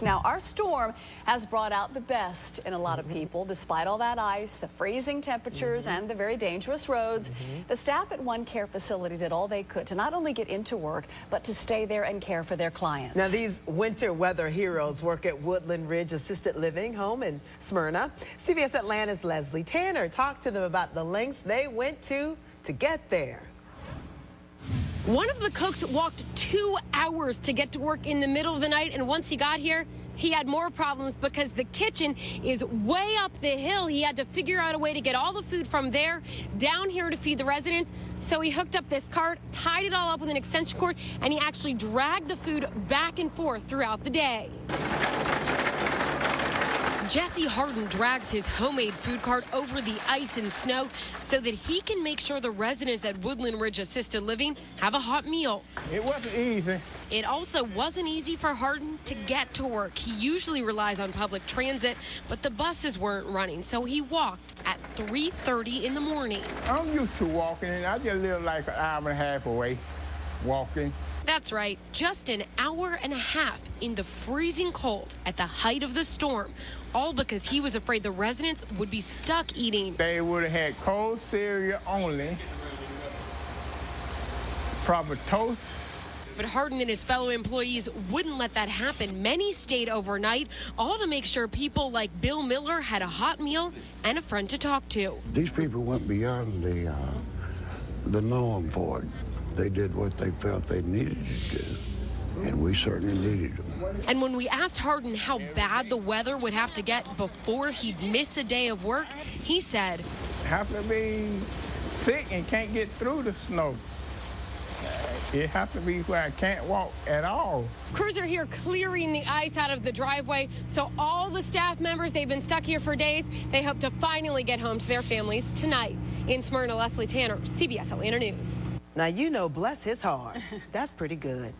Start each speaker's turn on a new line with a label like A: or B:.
A: Now, our storm has brought out the best in a lot of people. Despite all that ice, the freezing temperatures, and the very dangerous roads, the staff at one care facility did all they could to not only get into work, but to stay there and care for their clients.
B: Now, these winter weather heroes work at Woodland Ridge Assisted Living home in Smyrna. CBS Atlanta's Leslie Tanner talked to them about the lengths they went to get there.
C: One of the cooks walked 2 hours to get to work in the middle of the night, and once he got here, he had more problems because the kitchen is way up the hill. He had to figure out a way to get all the food from there down here to feed the residents. So he hooked up this cart, tied it all up with an extension cord, and he actually dragged the food back and forth throughout the day. Jesse Harden drags his homemade food cart over the ice and snow so that he can make sure the residents at Woodland Ridge Assisted Living have a hot meal.
D: It wasn't easy.
C: It also wasn't easy for Harden to get to work. He usually relies on public transit, but the buses weren't running, so he walked at 3:30 in the morning.
D: I'm used to walking, and I just live like an hour and a half away walking.
C: That's right, just an hour and a half in the freezing cold at the height of the storm, all because he was afraid the residents would be stuck eating.
D: They would have had cold cereal only, proper toast.
C: But Harden and his fellow employees wouldn't let that happen. Many stayed overnight, all to make sure people like Bill Miller had a hot meal and a friend to talk to.
E: These people went beyond the norm for it. They did what they felt they needed to do, and we certainly needed them.
C: And when we asked Harden how bad the weather would have to get before he'd miss a day of work, he said,
D: Have to be sick and can't get through the snow. It has to be where I can't walk at all.
C: Crews are here clearing the ice out of the driveway, so all the staff members, they've been stuck here for days. They hope to finally get home to their families tonight. In Smyrna, Leslie Tanner, CBS Atlanta News.
B: Now, you know, bless his heart. That's pretty good.